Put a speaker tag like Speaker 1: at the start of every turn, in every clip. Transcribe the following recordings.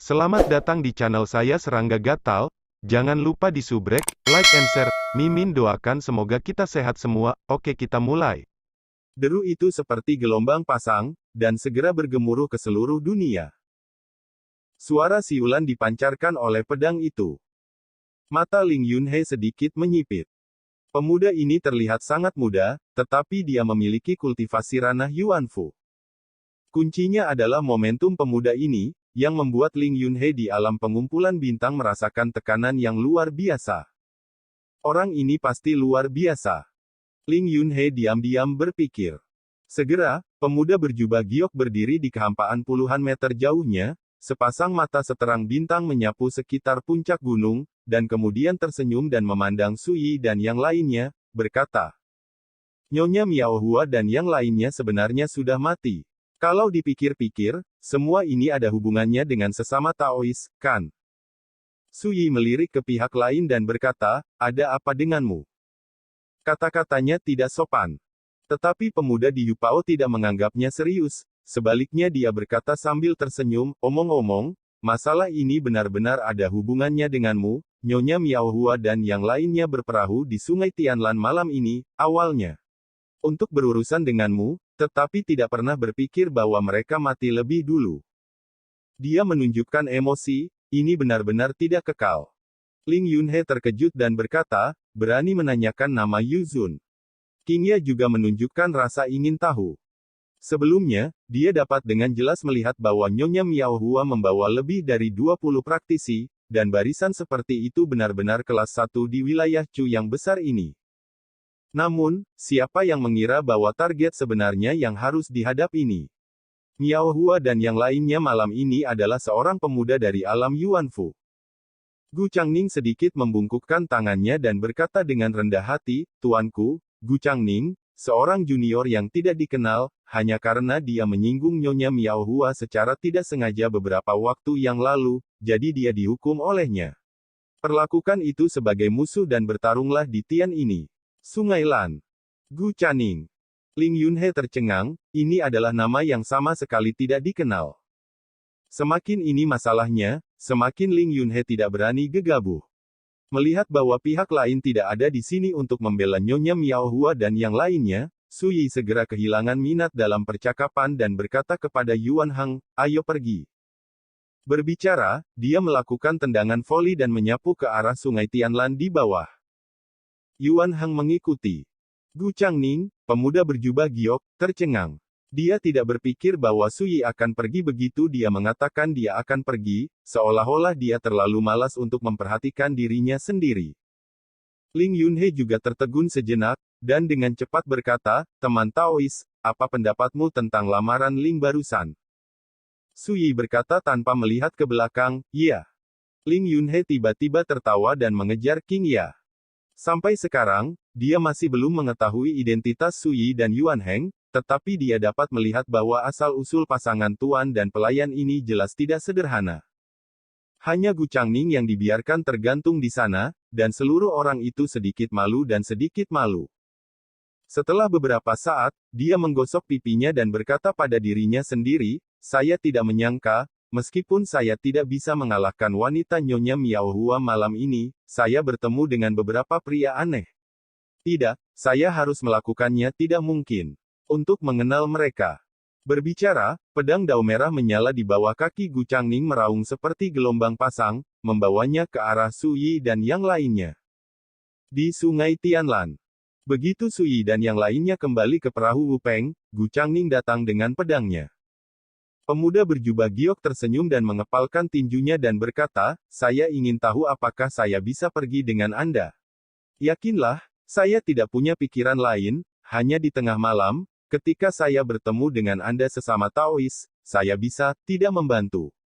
Speaker 1: Selamat datang di channel saya Serangga Gatal. Jangan lupa di subrek, like and share. Mimin doakan semoga kita sehat semua. Oke, kita mulai.
Speaker 2: Deru itu seperti gelombang pasang, dan segera bergemuruh ke seluruh dunia. Suara siulan dipancarkan oleh pedang itu. Mata Ling Yunhe sedikit menyipit. Pemuda ini terlihat sangat muda, tetapi dia memiliki kultivasi ranah Yuanfu. Kuncinya adalah momentum pemuda ini, yang membuat Ling Yunhe di alam pengumpulan bintang merasakan tekanan yang luar biasa. Orang ini pasti luar biasa. Ling Yunhe diam-diam berpikir. Segera, pemuda berjubah giok berdiri di kehampaan puluhan meter jauhnya, sepasang mata seterang bintang menyapu sekitar puncak gunung, dan kemudian tersenyum dan memandang Sui dan yang lainnya, berkata, Nyonya Miao Hua dan yang lainnya sebenarnya sudah mati. Kalau dipikir-pikir, semua ini ada hubungannya dengan sesama Taois, kan? Sui melirik ke pihak lain dan berkata, ada apa denganmu? Kata-katanya tidak sopan. Tetapi pemuda di Yupao tidak menganggapnya serius, sebaliknya dia berkata sambil tersenyum, omong-omong, masalah ini benar-benar ada hubungannya denganmu, Nyonya Miao Hua dan yang lainnya berperahu di Sungai Tianlan malam ini, awalnya. Untuk berurusan denganmu, tetapi tidak pernah berpikir bahwa mereka mati lebih dulu. Dia menunjukkan emosi, ini benar-benar tidak kekal. Ling Yunhe terkejut dan berkata, berani menanyakan nama Yuzun. Qingya juga menunjukkan rasa ingin tahu. Sebelumnya, dia dapat dengan jelas melihat bahwa Nyonya Miao Hua membawa lebih dari 20 praktisi, dan barisan seperti itu benar-benar kelas 1 di wilayah Chu yang besar ini. Namun, siapa yang mengira bahwa target sebenarnya yang harus dihadap ini? Miao Hua dan yang lainnya malam ini adalah seorang pemuda dari alam Yuanfu. Gu Changning sedikit membungkukkan tangannya dan berkata dengan rendah hati, Tuanku, Gu Changning, seorang junior yang tidak dikenal, hanya karena dia menyinggung Nyonya Miao Hua secara tidak sengaja beberapa waktu yang lalu, jadi dia dihukum olehnya. Perlakukan itu sebagai musuh dan bertarunglah di Tian ini. Sungai Lan. Gu Changning. Ling Yunhe tercengang, ini adalah nama yang sama sekali tidak dikenal. Semakin ini masalahnya, semakin Ling Yunhe tidak berani gegabah. Melihat bahwa pihak lain tidak ada di sini untuk membela Nyonya Miao Hua dan yang lainnya, Sui segera kehilangan minat dalam percakapan dan berkata kepada Yuan Hang, ayo pergi. Berbicara, dia melakukan tendangan voli dan menyapu ke arah Sungai Tianlan di bawah. Yuan Hang mengikuti. Gu Changning, pemuda berjubah giok, tercengang. Dia tidak berpikir bahwa Sui akan pergi begitu dia mengatakan dia akan pergi, seolah-olah dia terlalu malas untuk memperhatikan dirinya sendiri. Ling Yunhe juga tertegun sejenak, dan dengan cepat berkata, teman Taois, apa pendapatmu tentang lamaran Ling barusan? Sui berkata tanpa melihat ke belakang, iya. Ling Yunhe tiba-tiba tertawa dan mengejar Qingya. Sampai sekarang, dia masih belum mengetahui identitas Sui dan Yuan Heng, tetapi dia dapat melihat bahwa asal-usul pasangan tuan dan pelayan ini jelas tidak sederhana. Hanya Gu Changning yang dibiarkan tergantung di sana, dan seluruh orang itu sedikit malu dan sedikit malu. Setelah beberapa saat, dia menggosok pipinya dan berkata pada dirinya sendiri, saya tidak menyangka, meskipun saya tidak bisa mengalahkan wanita Nyonya Miao Hua malam ini, saya bertemu dengan beberapa pria aneh. Tidak, saya harus melakukannya tidak mungkin. Untuk mengenal mereka. Berbicara, pedang dao merah menyala di bawah kaki Gu Changning meraung seperti gelombang pasang, membawanya ke arah Sui dan yang lainnya. Di Sungai Tianlan. Begitu Sui dan yang lainnya kembali ke perahu Wupeng, Gu Changning datang dengan pedangnya. Pemuda berjubah giok tersenyum dan mengepalkan tinjunya dan berkata, saya ingin tahu apakah saya bisa pergi dengan Anda. Yakinlah, saya tidak punya pikiran lain, hanya di tengah malam, ketika saya bertemu dengan Anda sesama Taois, saya bisa tidak membantu.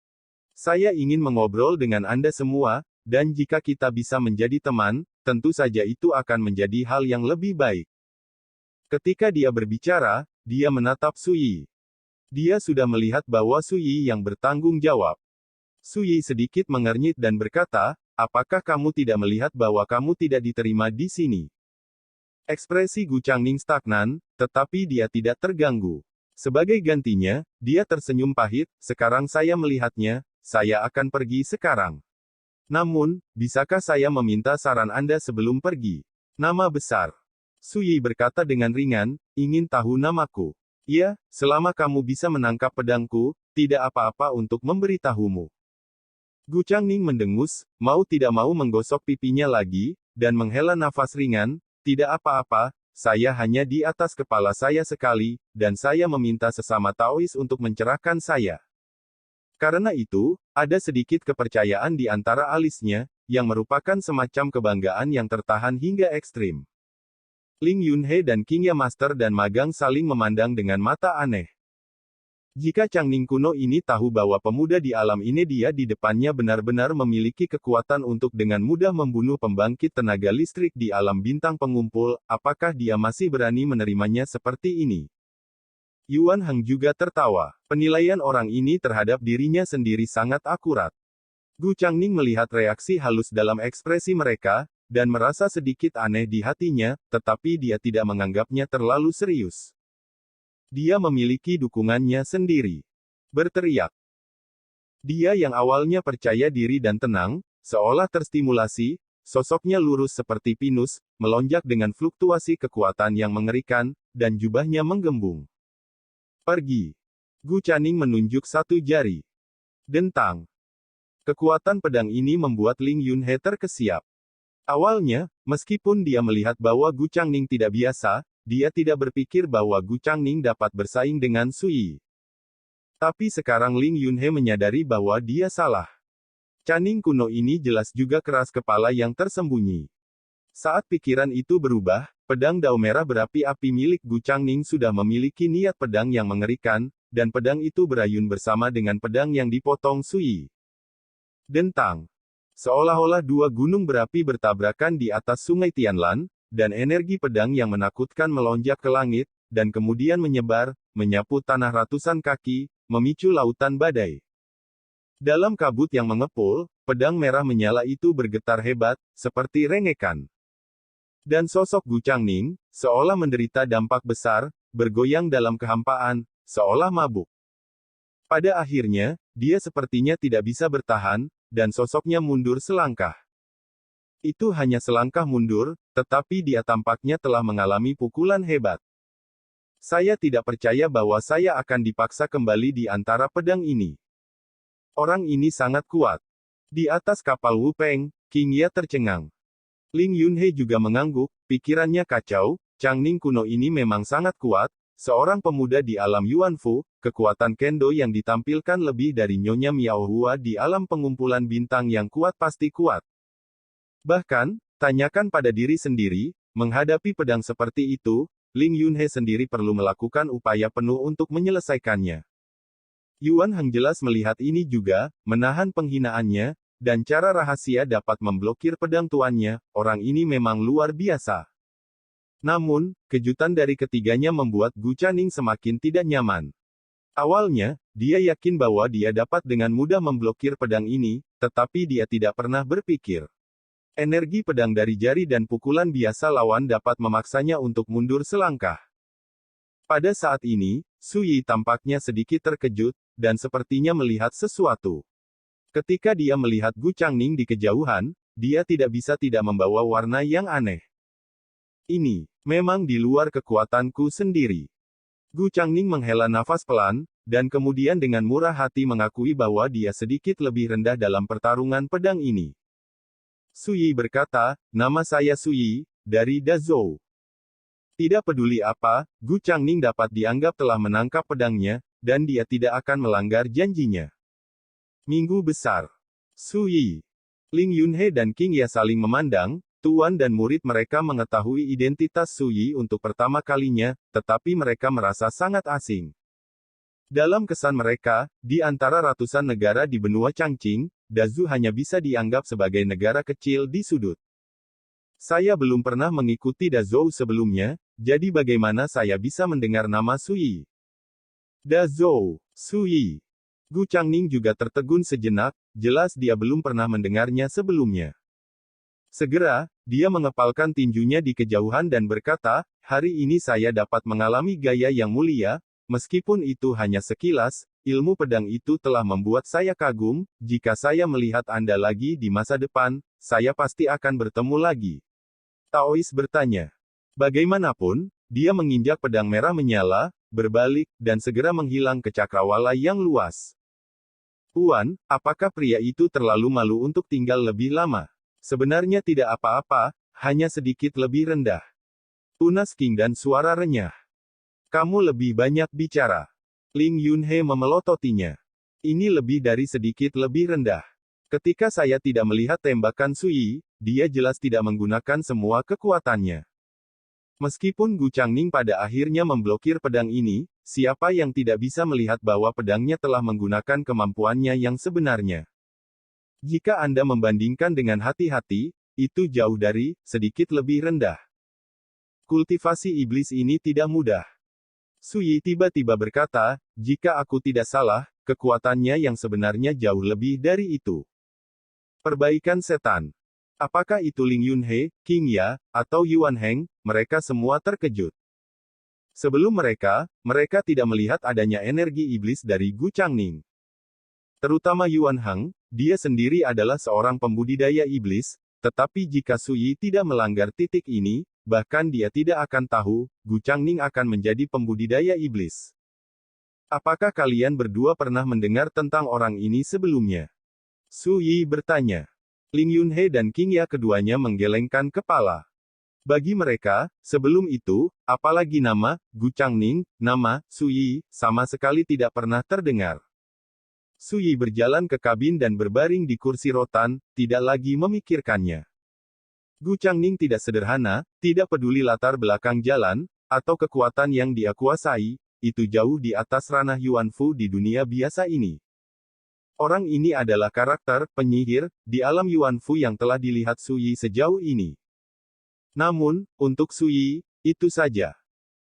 Speaker 2: Saya ingin mengobrol dengan Anda semua, dan jika kita bisa menjadi teman, tentu saja itu akan menjadi hal yang lebih baik. Ketika dia berbicara, dia menatap Sui. Dia sudah melihat bahwa Sui yang bertanggung jawab. Sui sedikit mengernyit dan berkata, apakah kamu tidak melihat bahwa kamu tidak diterima di sini? Ekspresi Gu Changning stagnan, tetapi dia tidak terganggu. Sebagai gantinya, dia tersenyum pahit, sekarang saya melihatnya, saya akan pergi sekarang. Namun, bisakah saya meminta saran Anda sebelum pergi? Nama besar. Su Yi berkata dengan ringan, ingin tahu namaku. Ya, selama kamu bisa menangkap pedangku, tidak apa-apa untuk memberitahumu. Gu Changning mendengus, mau tidak mau menggosok pipinya lagi, dan menghela nafas ringan, tidak apa-apa, saya hanya di atas kepala saya sekali, dan saya meminta sesama Taois untuk mencerahkan saya. Karena itu, ada sedikit kepercayaan di antara alisnya, yang merupakan semacam kebanggaan yang tertahan hingga ekstrim. Ling Yunhe dan King Ya Master dan Magang saling memandang dengan mata aneh. Jika Changning kuno ini tahu bahwa pemuda di alam ini dia di depannya benar-benar memiliki kekuatan untuk dengan mudah membunuh pembangkit tenaga listrik di alam bintang pengumpul, apakah dia masih berani menerimanya seperti ini? Yuan Heng juga tertawa. Penilaian orang ini terhadap dirinya sendiri sangat akurat. Gu Changning melihat reaksi halus dalam ekspresi mereka, dan merasa sedikit aneh di hatinya, tetapi dia tidak menganggapnya terlalu serius. Dia memiliki dukungannya sendiri. Berteriak. Dia yang awalnya percaya diri dan tenang, seolah terstimulasi, sosoknya lurus seperti pinus, melonjak dengan fluktuasi kekuatan yang mengerikan, dan jubahnya menggembung. Pergi. Gu Changning menunjuk satu jari. Dentang. Kekuatan pedang ini membuat Ling Yunhe terkesiap. Awalnya, meskipun dia melihat bahwa Gu Changning tidak biasa, dia tidak berpikir bahwa Gu Changning dapat bersaing dengan Su Yi. Tapi sekarang Ling Yunhe menyadari bahwa dia salah. Channing kuno ini jelas juga keras kepala yang tersembunyi. Saat pikiran itu berubah, pedang dao merah berapi-api milik Gu Changning sudah memiliki niat pedang yang mengerikan, dan pedang itu berayun bersama dengan pedang yang dipotong Su Yi. Dentang. Seolah-olah dua gunung berapi bertabrakan di atas sungai Tianlan, dan energi pedang yang menakutkan melonjak ke langit, dan kemudian menyebar, menyapu tanah ratusan kaki, memicu lautan badai. Dalam kabut yang mengepul, pedang merah menyala itu bergetar hebat, seperti rengekan. Dan sosok Gu Changning, seolah menderita dampak besar, bergoyang dalam kehampaan, seolah mabuk. Pada akhirnya, dia sepertinya tidak bisa bertahan, dan sosoknya mundur selangkah. Itu hanya selangkah mundur, tetapi dia tampaknya telah mengalami pukulan hebat. Saya tidak percaya bahwa saya akan dipaksa kembali di antara pedang ini. Orang ini sangat kuat. Di atas kapal Wu Peng, King Ya tercengang. Ling Yunhe juga mengangguk, pikirannya kacau, Changning kuno ini memang sangat kuat, seorang pemuda di alam Yuan Fu, kekuatan kendo yang ditampilkan lebih dari Nyonya Miao Hua di alam pengumpulan bintang yang kuat pasti kuat. Bahkan, tanyakan pada diri sendiri, menghadapi pedang seperti itu, Ling Yunhe sendiri perlu melakukan upaya penuh untuk menyelesaikannya. Yuan Heng jelas melihat ini juga, menahan penghinaannya, dan cara rahasia dapat memblokir pedang tuannya, orang ini memang luar biasa. Namun, kejutan dari ketiganya membuat Gu Changning semakin tidak nyaman. Awalnya, dia yakin bahwa dia dapat dengan mudah memblokir pedang ini, tetapi dia tidak pernah berpikir. Energi pedang dari jari dan pukulan biasa lawan dapat memaksanya untuk mundur selangkah. Pada saat ini, Su Yi tampaknya sedikit terkejut, dan sepertinya melihat sesuatu. Ketika dia melihat Gu Changning di kejauhan, dia tidak bisa tidak membawa warna yang aneh. Ini, memang di luar kekuatanku sendiri. Gu Changning menghela nafas pelan, dan kemudian dengan murah hati mengakui bahwa dia sedikit lebih rendah dalam pertarungan pedang ini. Su Yi berkata, nama saya Su Yi, dari Dazhou. Tidak peduli apa, Gu Changning dapat dianggap telah menangkap pedangnya, dan dia tidak akan melanggar janjinya. Minggu besar. Su Yi, Ling Yunhe dan King Ya saling memandang. Tuan dan murid mereka mengetahui identitas Su Yi untuk pertama kalinya, tetapi mereka merasa sangat asing. Dalam kesan mereka, di antara ratusan negara di benua Changqing, Dazhou hanya bisa dianggap sebagai negara kecil di sudut. Saya belum pernah mengikuti Dazhou sebelumnya, jadi bagaimana saya bisa mendengar nama Su Yi? Dazhou, Su Yi. Gu Changning juga tertegun sejenak, jelas dia belum pernah mendengarnya sebelumnya. Segera, dia mengepalkan tinjunya di kejauhan dan berkata, hari ini saya dapat mengalami gaya yang mulia, meskipun itu hanya sekilas, ilmu pedang itu telah membuat saya kagum. Jika saya melihat Anda lagi di masa depan, saya pasti akan bertemu lagi. Taois bertanya. Bagaimanapun, dia menginjak pedang merah menyala, berbalik, dan segera menghilang ke cakrawala yang luas. Tuan, apakah pria itu terlalu malu untuk tinggal lebih lama? Sebenarnya tidak apa-apa, hanya sedikit lebih rendah. Tunas King dan suara renyah. Kamu lebih banyak bicara. Ling Yunhe memelototinya. Ini lebih dari sedikit lebih rendah. Ketika saya tidak melihat tembakan Sui, dia jelas tidak menggunakan semua kekuatannya. Meskipun Gu Changning pada akhirnya memblokir pedang ini, siapa yang tidak bisa melihat bahwa pedangnya telah menggunakan kemampuannya yang sebenarnya? Jika Anda membandingkan dengan hati-hati, itu jauh dari, sedikit lebih rendah. Kultivasi iblis ini tidak mudah. Sui tiba-tiba berkata, jika aku tidak salah, kekuatannya yang sebenarnya jauh lebih dari itu. Perbaikan setan. Apakah itu Ling Yunhe, King Ya, atau Yuan Heng? Mereka semua terkejut. Sebelum mereka tidak melihat adanya energi iblis dari Gu Changning. Terutama Yuan Heng, dia sendiri adalah seorang pembudidaya iblis, tetapi jika Sui tidak melanggar titik ini, bahkan dia tidak akan tahu, Gu Changning akan menjadi pembudidaya iblis. Apakah kalian berdua pernah mendengar tentang orang ini sebelumnya? Su Yi bertanya. Ling Yunhe dan King Ya keduanya menggelengkan kepala. Bagi mereka, sebelum itu, apalagi nama, Gu Changning, nama, Su Yi, sama sekali tidak pernah terdengar. Su Yi berjalan ke kabin dan berbaring di kursi rotan, tidak lagi memikirkannya. Gu Changning tidak sederhana, tidak peduli latar belakang jalan, atau kekuatan yang dia kuasai, itu jauh di atas ranah Yuan Fu di dunia biasa ini. Orang ini adalah karakter, penyihir, di alam Yuan Fu yang telah dilihat Su Yi sejauh ini. Namun, untuk Su Yi, itu saja.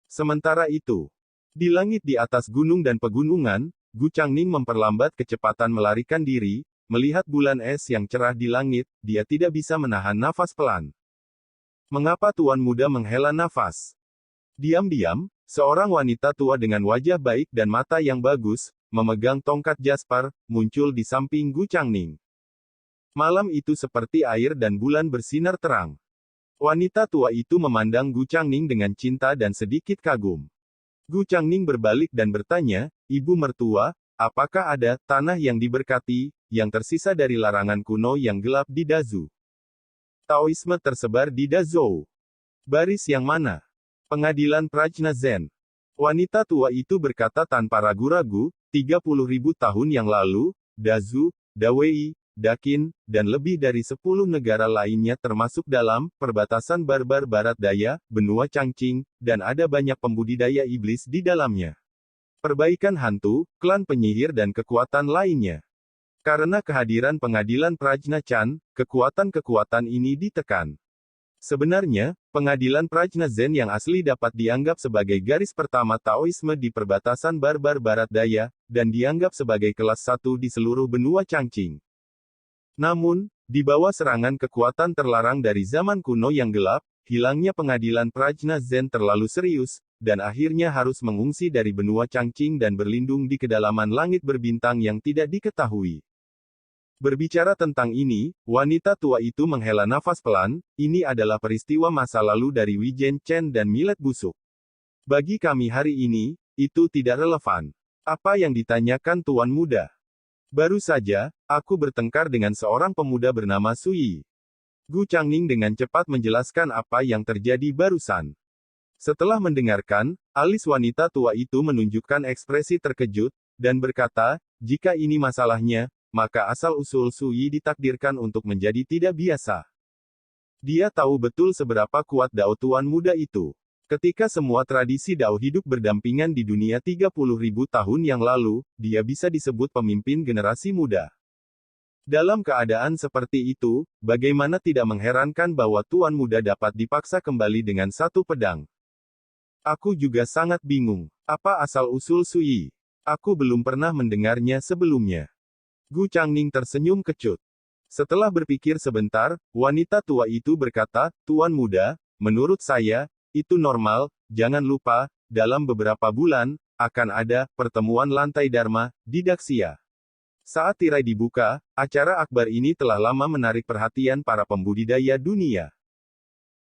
Speaker 2: Sementara itu, di langit di atas gunung dan pegunungan, Gu Changning memperlambat kecepatan melarikan diri. Melihat bulan es yang cerah di langit, dia tidak bisa menahan nafas pelan. Mengapa Tuan Muda menghela nafas? Diam-diam, seorang wanita tua dengan wajah baik dan mata yang bagus, memegang tongkat Jasper, muncul di samping Gu Changning. Malam itu seperti air dan bulan bersinar terang. Wanita tua itu memandang Gu Changning dengan cinta dan sedikit kagum. Gu Changning berbalik dan bertanya, Ibu mertua, apakah ada tanah yang diberkati, yang tersisa dari larangan kuno yang gelap di Dazhou? Taoisme tersebar di Dazhou. Baris yang mana? Pengadilan Prajna Zen. Wanita tua itu berkata tanpa ragu-ragu, 30.000 tahun yang lalu, Dazhou, Dawei, Dakin, dan lebih dari 10 negara lainnya termasuk dalam perbatasan barbar barat daya, benua Changqing, dan ada banyak pembudidaya iblis di dalamnya. Perbaikan hantu, klan penyihir dan kekuatan lainnya. Karena kehadiran pengadilan Prajna Chan, kekuatan-kekuatan ini ditekan. Sebenarnya, pengadilan Prajna Zen yang asli dapat dianggap sebagai garis pertama Taoisme di perbatasan barbar barat daya, dan dianggap sebagai kelas 1 di seluruh benua Changqing. Namun, di bawah serangan kekuatan terlarang dari zaman kuno yang gelap, hilangnya pengadilan Prajna Zen terlalu serius, dan akhirnya harus mengungsi dari benua Changqing dan berlindung di kedalaman langit berbintang yang tidak diketahui. Berbicara tentang ini, wanita tua itu menghela nafas pelan, ini adalah peristiwa masa lalu dari Wijen Chen dan Millet Busuk. Bagi kami hari ini, itu tidak relevan. Apa yang ditanyakan Tuan Muda? Baru saja, aku bertengkar dengan seorang pemuda bernama Su Yi. Gu Changning dengan cepat menjelaskan apa yang terjadi barusan. Setelah mendengarkan, alis wanita tua itu menunjukkan ekspresi terkejut, dan berkata, jika ini masalahnya, maka asal-usul Su Yi ditakdirkan untuk menjadi tidak biasa. Dia tahu betul seberapa kuat Dao Tuan Muda itu. Ketika semua tradisi Dao hidup berdampingan di dunia 30.000 tahun yang lalu, dia bisa disebut pemimpin generasi muda. Dalam keadaan seperti itu, bagaimana tidak mengherankan bahwa Tuan Muda dapat dipaksa kembali dengan satu pedang. Aku juga sangat bingung. Apa asal-usul Su Yi? Aku belum pernah mendengarnya sebelumnya. Gu Changning tersenyum kecut. Setelah berpikir sebentar, wanita tua itu berkata, Tuan Muda, menurut saya, itu normal, jangan lupa, dalam beberapa bulan, akan ada pertemuan lantai Dharma di Daxia. Saat tirai dibuka, acara akbar ini telah lama menarik perhatian para pembudidaya dunia.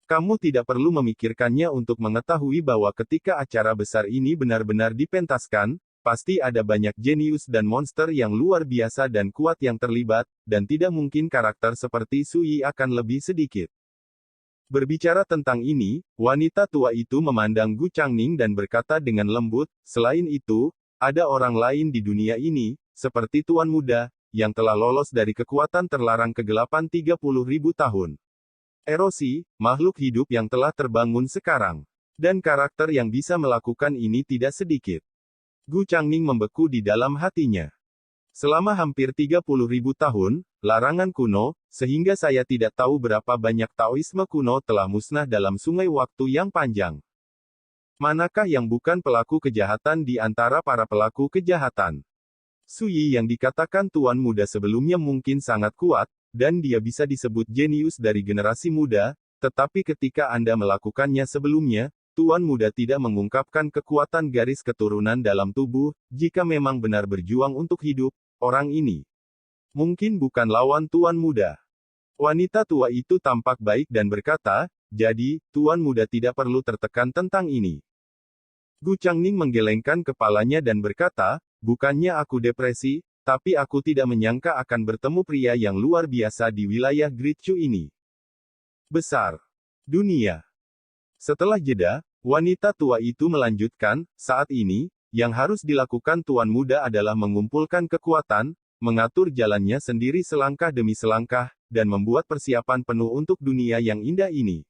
Speaker 2: Kamu tidak perlu memikirkannya untuk mengetahui bahwa ketika acara besar ini benar-benar dipentaskan, pasti ada banyak jenius dan monster yang luar biasa dan kuat yang terlibat, dan tidak mungkin karakter seperti Sui akan lebih sedikit. Berbicara tentang ini, wanita tua itu memandang Gu Changning dan berkata dengan lembut, selain itu, ada orang lain di dunia ini, seperti Tuan Muda, yang telah lolos dari kekuatan terlarang kegelapan 30.000 tahun. Erosi, makhluk hidup yang telah terbangun sekarang. Dan karakter yang bisa melakukan ini tidak sedikit. Gu Changning membeku di dalam hatinya. Selama hampir 30.000 tahun, larangan kuno, sehingga saya tidak tahu berapa banyak Taoisme kuno telah musnah dalam sungai waktu yang panjang. Manakah yang bukan pelaku kejahatan di antara para pelaku kejahatan? Sui yang dikatakan Tuan Muda sebelumnya mungkin sangat kuat, dan dia bisa disebut jenius dari generasi muda, tetapi ketika Anda melakukannya sebelumnya, Tuan Muda tidak mengungkapkan kekuatan garis keturunan dalam tubuh, jika memang benar berjuang untuk hidup, orang ini mungkin bukan lawan Tuan Muda. Wanita tua itu tampak baik dan berkata, jadi, Tuan Muda tidak perlu tertekan tentang ini. Gu Changning menggelengkan kepalanya dan berkata, bukannya aku depresi, tapi aku tidak menyangka akan bertemu pria yang luar biasa di wilayah Great Chu ini. Besar. Dunia. Setelah jeda, wanita tua itu melanjutkan, saat ini, yang harus dilakukan Tuan Muda adalah mengumpulkan kekuatan, mengatur jalannya sendiri selangkah demi selangkah, dan membuat persiapan penuh untuk dunia yang indah ini.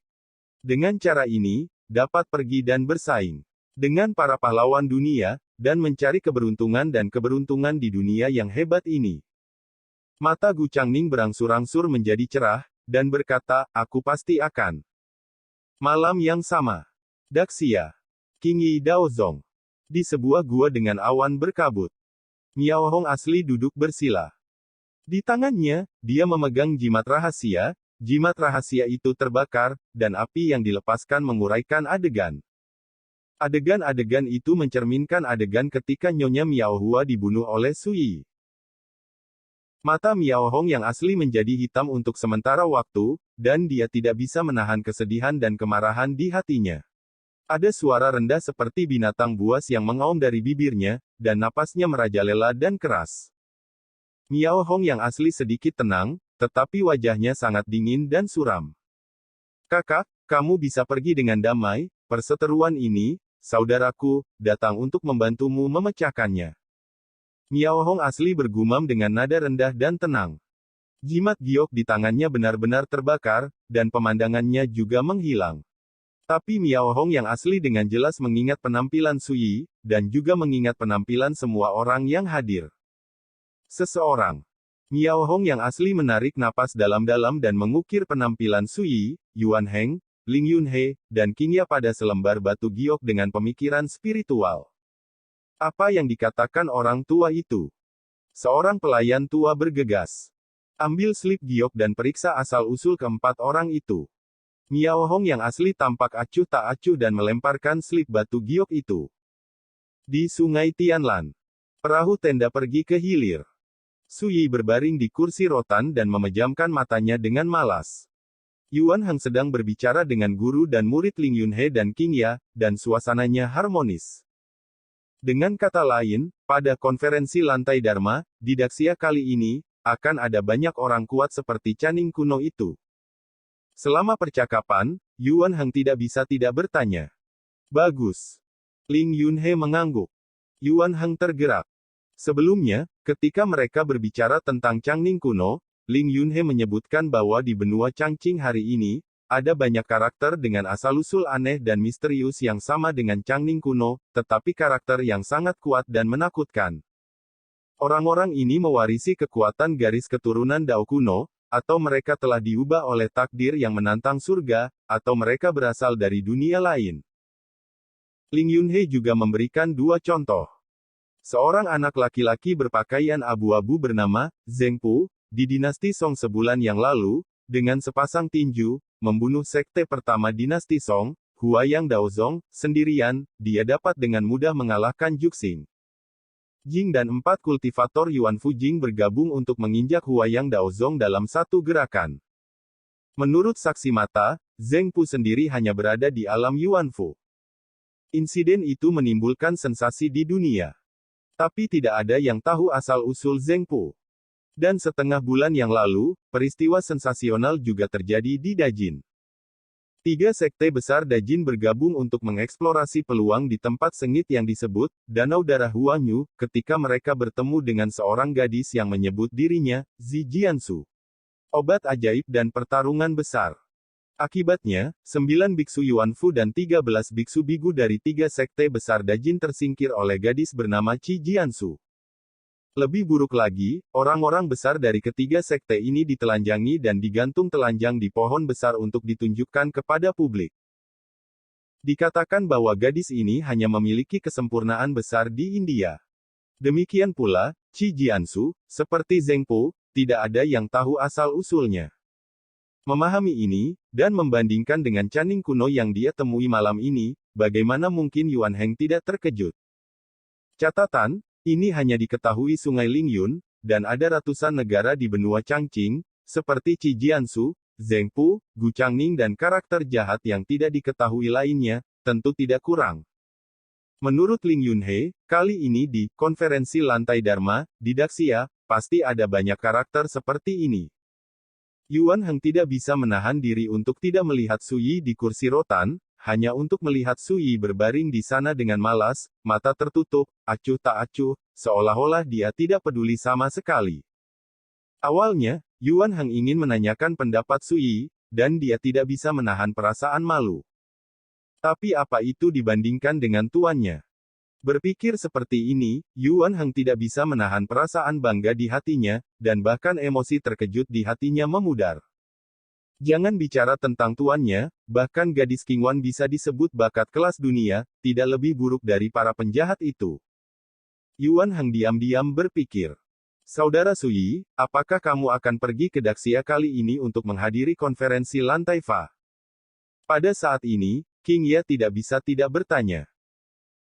Speaker 2: Dengan cara ini, dapat pergi dan bersaing dengan para pahlawan dunia, dan mencari keberuntungan di dunia yang hebat ini. Mata Gu Changning berangsur-angsur menjadi cerah, dan berkata, aku pasti akan. Malam yang sama. Daxia. King Yi Daozong. Di sebuah gua dengan awan berkabut. Miao Hong asli duduk bersila. Di tangannya, dia memegang jimat rahasia itu terbakar, dan api yang dilepaskan menguraikan adegan. Adegan-adegan itu mencerminkan adegan ketika Nyonya Miao Hua dibunuh oleh Sui. Mata Miao Hong yang asli menjadi hitam untuk sementara waktu, dan dia tidak bisa menahan kesedihan dan kemarahan di hatinya. Ada suara rendah seperti binatang buas yang mengaum dari bibirnya, dan napasnya merajalela dan keras. Miao Hong yang asli sedikit tenang, tetapi wajahnya sangat dingin dan suram. Kakak, kamu bisa pergi dengan damai, perseteruan ini, saudaraku, datang untuk membantumu memecahkannya. Miao Hong asli bergumam dengan nada rendah dan tenang. Jimat giok di tangannya benar-benar terbakar, dan pemandangannya juga menghilang. Tapi Miao Hong yang asli dengan jelas mengingat penampilan Sui, dan juga mengingat penampilan semua orang yang hadir. Seseorang. Miao Hong yang asli menarik napas dalam-dalam dan mengukir penampilan Sui, Yuan Heng, Ling Yunhe, dan Qingya pada selembar batu giok dengan pemikiran spiritual. Apa yang dikatakan orang tua itu? Seorang pelayan tua bergegas. Ambil slip giok dan periksa asal-usul keempat orang itu. Miao Hong yang asli tampak acuh tak acuh dan melemparkan slip batu giok itu. Di Sungai Tianlan. Perahu tenda pergi ke hilir. Sui berbaring di kursi rotan dan memejamkan matanya dengan malas. Yuan Heng sedang berbicara dengan guru dan murid Ling Yunhe dan Qingya, dan suasananya harmonis. Dengan kata lain, pada konferensi lantai Dharma, di Daxia kali ini, akan ada banyak orang kuat seperti Channing kuno itu. Selama percakapan, Yuan Heng tidak bisa tidak bertanya. Bagus. Ling Yunhe mengangguk. Yuan Heng tergerak. Sebelumnya, ketika mereka berbicara tentang Channing kuno, Ling Yunhe menyebutkan bahwa di benua Changqing hari ini, ada banyak karakter dengan asal-usul aneh dan misterius yang sama dengan Channing kuno, tetapi karakter yang sangat kuat dan menakutkan. Orang-orang ini mewarisi kekuatan garis keturunan Dao kuno, atau mereka telah diubah oleh takdir yang menantang surga, atau mereka berasal dari dunia lain. Ling Yunhe juga memberikan dua contoh. Seorang anak laki-laki berpakaian abu-abu bernama Zheng Pu, di dinasti Song sebulan yang lalu, dengan sepasang tinju, membunuh sekte pertama dinasti Song, Huayang Daozong, sendirian, dia dapat dengan mudah mengalahkan Juxing. Jing dan 4 kultivator Yuanfu Jing bergabung untuk menginjak Huayang Daozong dalam satu gerakan. Menurut saksi mata, Zheng Pu sendiri hanya berada di alam Yuanfu. Insiden itu menimbulkan sensasi di dunia. Tapi tidak ada yang tahu asal-usul Zheng Pu. Dan setengah bulan yang lalu, peristiwa sensasional juga terjadi di Dajin. 3 sekte besar Dajin bergabung untuk mengeksplorasi peluang di tempat sengit yang disebut Danau Darah Huangyu, ketika mereka bertemu dengan seorang gadis yang menyebut dirinya Zi Jiansu. Obat ajaib dan pertarungan besar. Akibatnya, 9 biksu Yuanfu dan 13 biksu bigu dari 3 sekte besar Dajin tersingkir oleh gadis bernama Qi Jiansu. Lebih buruk lagi, orang-orang besar dari ketiga sekte ini ditelanjangi dan digantung telanjang di pohon besar untuk ditunjukkan kepada publik. Dikatakan bahwa gadis ini hanya memiliki kesempurnaan besar di India. Demikian pula, Qi Jiansu, seperti Zheng Pu, tidak ada yang tahu asal-usulnya. Memahami ini, dan membandingkan dengan Caning kuno yang dia temui malam ini, bagaimana mungkin Yuan Heng tidak terkejut? Catatan, ini hanya diketahui Sungai Lingyun, dan ada ratusan negara di benua Changqing, seperti Qi Jiansu, Zheng Pu, Gu Changning dan karakter jahat yang tidak diketahui lainnya, tentu tidak kurang. Menurut Ling Yunhe, kali ini di konferensi lantai Dharma, di Daxia, pasti ada banyak karakter seperti ini. Yuan Heng tidak bisa menahan diri untuk tidak melihat Su Yi di kursi rotan, hanya untuk melihat Su Yi berbaring di sana dengan malas, mata tertutup, acuh tak acuh, seolah-olah dia tidak peduli sama sekali. Awalnya, Yuan Heng ingin menanyakan pendapat Su Yi, dan dia tidak bisa menahan perasaan malu. Tapi apa itu dibandingkan dengan tuannya? Berpikir seperti ini, Yuan Heng tidak bisa menahan perasaan bangga di hatinya, dan bahkan emosi terkejut di hatinya memudar. Jangan bicara tentang tuannya, bahkan gadis Qingwan bisa disebut bakat kelas dunia, tidak lebih buruk dari para penjahat itu. Yuan Heng diam-diam berpikir. Saudara Su Yi, apakah kamu akan pergi ke Daxia kali ini untuk menghadiri konferensi lantai Fa? Pada saat ini, King Ye tidak bisa tidak bertanya.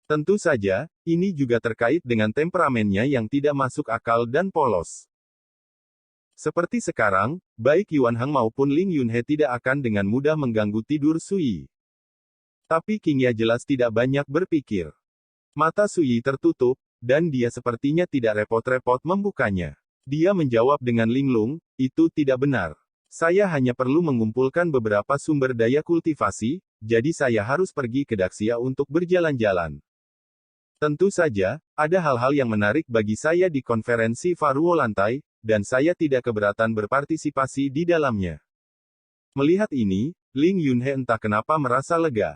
Speaker 2: Tentu saja, ini juga terkait dengan temperamennya yang tidak masuk akal dan polos. Seperti sekarang, baik Yuan Heng maupun Ling Yunhe tidak akan dengan mudah mengganggu tidur Su Yi. Tapi King Ye jelas tidak banyak berpikir. Mata Su Yi tertutup, dan dia sepertinya tidak repot-repot membukanya. Dia menjawab dengan linglung, itu tidak benar. Saya hanya perlu mengumpulkan beberapa sumber daya kultivasi, jadi saya harus pergi ke Daxia untuk berjalan-jalan. Tentu saja, ada hal-hal yang menarik bagi saya di konferensi Faruo Lantai, dan saya tidak keberatan berpartisipasi di dalamnya. Melihat ini, Ling Yunhe entah kenapa merasa lega.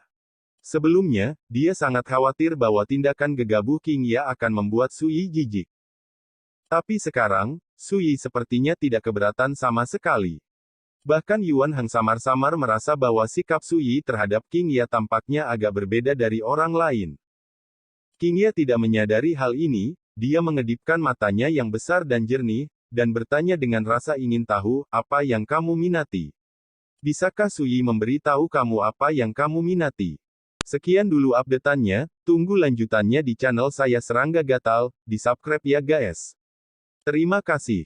Speaker 2: Sebelumnya, dia sangat khawatir bahwa tindakan gegabah King Ye akan membuat Su Yi jijik. Tapi sekarang, Su Yi sepertinya tidak keberatan sama sekali. Bahkan Yuan Heng samar-samar merasa bahwa sikap Su Yi terhadap King Ye tampaknya agak berbeda dari orang lain. King Ye tidak menyadari hal ini, dia mengedipkan matanya yang besar dan jernih, dan bertanya dengan rasa ingin tahu, apa yang kamu minati? Bisakah Su Yi memberitahu kamu apa yang kamu minati? Sekian dulu update-annya, tunggu lanjutannya di channel saya Serangga Gatal, di subscribe ya guys. Terima kasih.